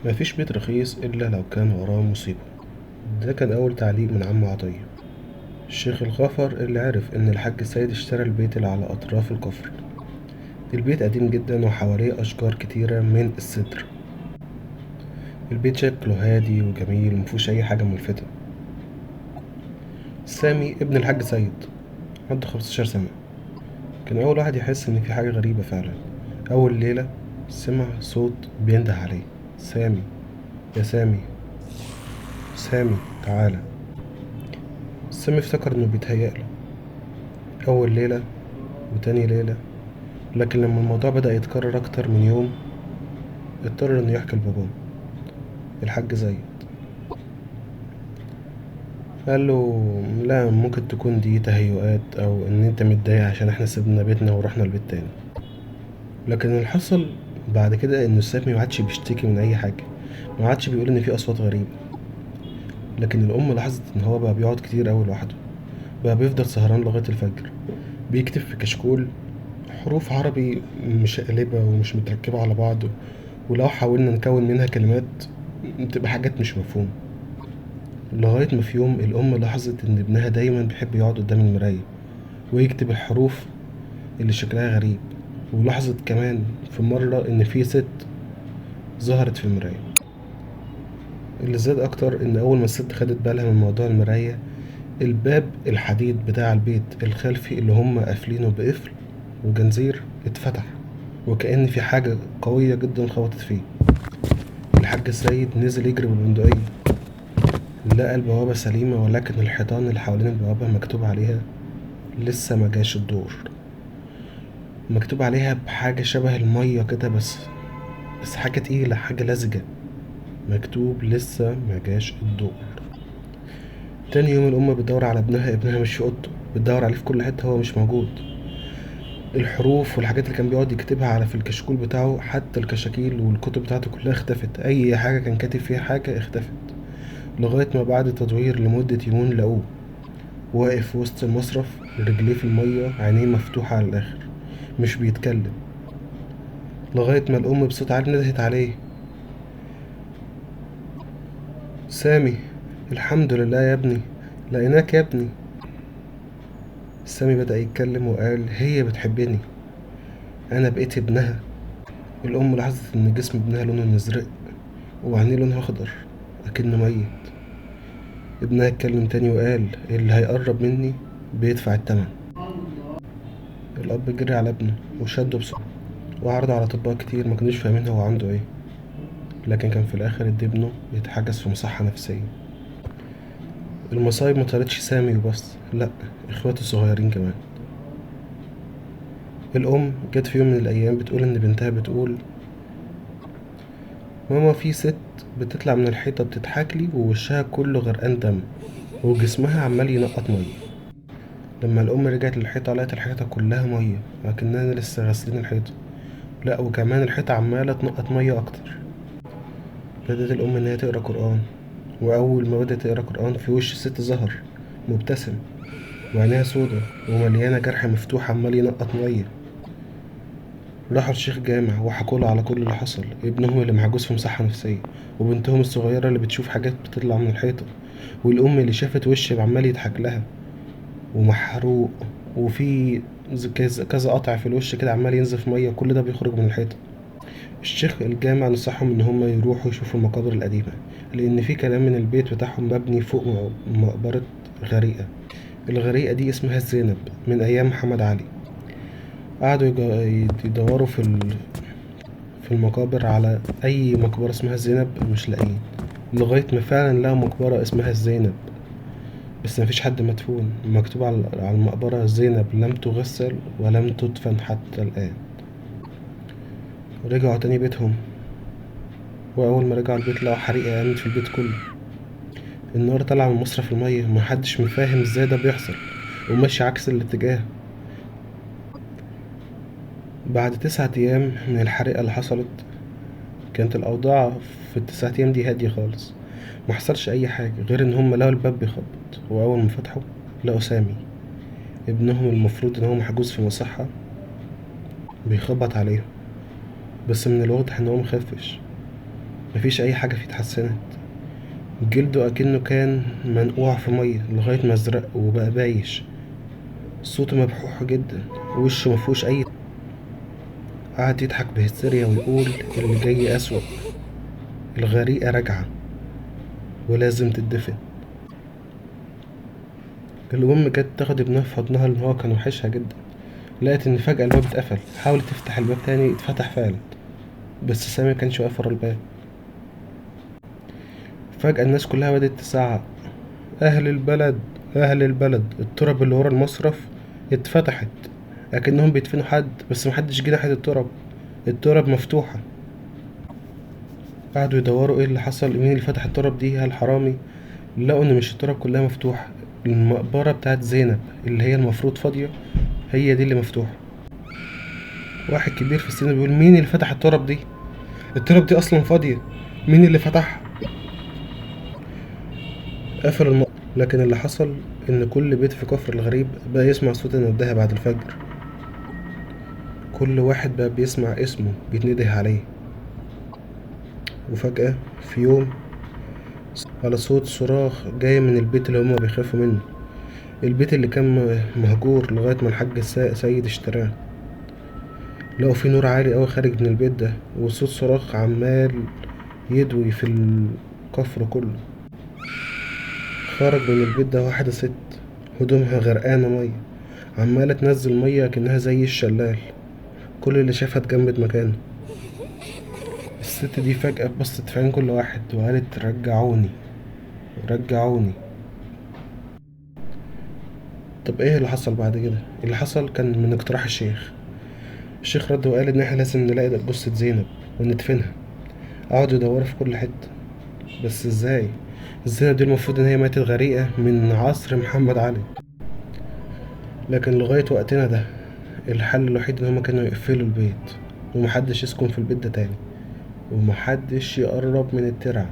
مفيش بيت رخيص إلا لو كان وراه مصيبة. ده كان أول تعليق من عم عطية، الشيخ الغفر اللي عرف إن الحاج سيد اشترى البيت اللي على أطراف الكفر. البيت قديم جدا وحواليه أشجار كتيرة من السدر. البيت شكله هادي وجميل ومفيهوش أي حاجة ملفتة. سامي ابن الحاج سيد عنده 15 سنة، كان أول واحد يحس إن في حاجة غريبة فعلا. أول ليلة سمع صوت بينده عليه: سامي، يا سامي، سامي تعالى. سامي افتكر إنه بيتهيأله. أول ليلة وتاني ليلة، لكن لما الموضوع بدأ يتكرر أكتر من يوم اضطر إنه يحكي لباباه الحاج زيد. قال له: لا، ممكن تكون دي تهيؤات أو إن أنت متضايق عشان إحنا سيبنا بيتنا ورحنا البيت تاني. لكن اللي حصل بعد كده إنه سامي معادش بيشتكي من أي حاجة، معادش بيقول إن في أصوات غريبة. لكن الأم لاحظت إن هو بقى بيقعد كتير أوي لوحده، بقى بيفضل سهران لغاية الفجر، بيكتب في كشكول حروف عربي مشقلبة ومش متركبة على بعض، ولو حاولنا نكون منها كلمات بتبقى حاجات مش مفهومة. لغاية ما في يوم الأم لاحظت إن ابنها دايما بيحب يقعد قدام المراية ويكتب الحروف اللي شكلها غريب. ولاحظت كمان في مرة إن في ست ظهرت في المراية. اللي زاد أكتر إن أول ما الست خدت بالها من موضوع المراية، الباب الحديد بتاع البيت الخلفي اللي هم قافلينه بقفل وجنزير اتفتح، وكأن في حاجة قوية جدا خبطت فيه. الحاج السيد نزل يجري بالبندقية، لقى البوابة سليمة، ولكن الحيطان اللي حوالين البوابة مكتوب عليها: لسه ما جاش الدور. مكتوب عليها بحاجة شبه المية كده، بس حاجة تقيلة، حاجة لزجة، مكتوب: لسه ما جاش الدور. تاني يوم الأم بتدور على ابنها مش في أوضته، بتدور عليه في كل حتة، هو مش موجود. الحروف والحاجات اللي كان بيقعد يكتبها على في الكشكول بتاعه، حتى الكشاكيل والكتب بتاعته كلها اختفت، أي حاجة كان كاتب فيها حاجة اختفت. لغاية ما بعد تدوير لمدة يومين لقوه واقف في وسط المصرف، رجليه في المية، عينيه مفتوحة على الآخر، مش بيتكلم. لغاية ما الأم بصوت عالي ندهت عليه: سامي، الحمد لله يا ابني، لقيناك يا ابني. سامي بدأ يتكلم وقال: هي بتحبني، أنا بقيت ابنها. الأم لاحظت إن جسم ابنها لونه مزرق وعينيه لونها أخضر أكنه ميت. ابنها اتكلم تاني وقال: اللي هيقرب مني بيدفع التمن. الأب جري على ابنه وشده بسرعة وعرضه على أطباء كتير ما كانوش فاهمين هو عنده ايه، لكن كان في الآخر ادي ابنه يتحجز في مصحة نفسية. المصايب مطالتش سامي وبس، لأ، اخواته الصغيرين كمان. الأم جت في يوم من الأيام بتقول إن بنتها بتقول: ماما، في ست بتطلع من الحيطة بتضحكلي ووشها كله غرقان دم وجسمها عمال ينقط مية. لما الأم رجعت للحيطة لقت الحيطة كلها مية، لكننا لسه غاسلين الحيطة، لأ وكمان الحيطة عمالة تنقط مية أكتر. بدأت الأم إن هي تقرا قرآن، وأول ما بدأت تقرا قرآن في وش الست ظهر مبتسم وعينيها سودا ومليانة جرح مفتوح عمال ينقط مية. راحوا الشيخ جامع وحكوله على كل اللي حصل، ابنهم اللي محجوز في مصحة نفسية، وبنتهم الصغيرة اللي بتشوف حاجات بتطلع من الحيطة، والأم اللي شافت وش عمال يضحك لها ومحروق، وفي كذا قطع في الوش كده عمال ينزف مية، كل ده بيخرج من الحيطة. الشيخ الجامع نصحهم إن هم يروحوا يشوفوا المقابر القديمة، لأن في كلام من البيت بتاعهم مبني فوق مقبرة غريقة. الغريقة دي اسمها الزينب من أيام محمد علي. قعدوا يدوروا في المقابر على أي مقبرة اسمها زينب، مش لاقيين، لغاية ما فعلا لقوا مقبرة اسمها الزينب، بس مفيش حد مدفون، مكتوب على المقبرة: زينب لم تغسل ولم تدفن حتى الآن. رجعوا تاني بيتهم، وأول ما رجعوا البيت لقوا حريقة قامت في البيت كله. النار طالعة من مصرف المية ومحدش مفاهم ازاي ده بيحصل، وماشي عكس الاتجاه. بعد 9 أيام من الحريقة اللي حصلت، كانت الأوضاع في ال9 أيام دي هادية خالص، محصلش أي حاجة غير إن هم لقوا الباب بيخبط، وأول ما فتحوا لقوا سامي ابنهم المفروض إن هو محجوز في مصحة بيخبط عليهم، بس من الواضح إن هو مخفش. مفيش أي حاجة فيه اتحسنت. جلده أكنه كان منقوع في مية لغاية ما ازرق وبقى بايش. صوته مبحوح جدا، وشه مفهوش أي. قعد يضحك بهستيريا ويقول اللي جاي أسوأ، الغريقة راجعة ولازم تدفن. الأم جت تاخد ابنها في حضنها لأن هو كان وحشها جدا. لقت إن فجأة الباب اتقفل، حاولت تفتح الباب تاني اتفتح فعلا، بس سامي مكانش واقف ورا الباب. فجأة الناس كلها بدأت تزعق: أهل البلد، أهل البلد، التراب اللي ورا المصرف اتفتحت. أكنهم بيدفنوا حد، بس محدش جه ناحية التراب. التراب مفتوحة. قعدوا يدوروا ايه اللي حصل، مين اللي فتح التراب دي، هل حرامي؟ لقوا ان مش التراب كلها مفتوحة، المقبرة بتاعت زينب اللي هي المفروض فاضية هي دي اللي مفتوحة. واحد كبير في السن بيقول: مين اللي فتح التراب دي؟ التراب دي اصلا فاضية، مين اللي فتحها؟ قفل المقبرة. لكن اللي حصل ان كل بيت في كفر الغريب بقى يسمع صوت النداهة بعد الفجر. كل واحد بقى بيسمع اسمه بيتنده عليه. وفجأة في يوم، على صوت صراخ جاي من البيت اللي هما بيخافوا منه، البيت اللي كان مهجور لغاية ما الحاج سيد اشتراه. لقوا في نور عالي أوي خارج من البيت ده، وصوت صراخ عمال يدوي في الكفر كله. خرج من البيت ده واحدة ست، هدومها غرقانة مية، عمالة تنزل مية كأنها زي الشلال. كل اللي شافها اتجمد مكانه. الست دي فجأة بصت في عين كل واحد وقالت: رجعوني، رجعوني. طب ايه اللي حصل بعد كده؟ اللي حصل كان من اقتراح الشيخ رد وقال ان احنا لازم نلاقي جثة زينب وندفنها. قعدوا يدوروا في كل حتة، بس ازاي؟ زينب دي المفروض ان هي ماتت غريقة من عصر محمد علي. لكن لغاية وقتنا ده الحل الوحيد ان هما كانوا يقفلوا البيت ومحدش يسكن في البيت ده تاني، ومحدش يقرب من الترع،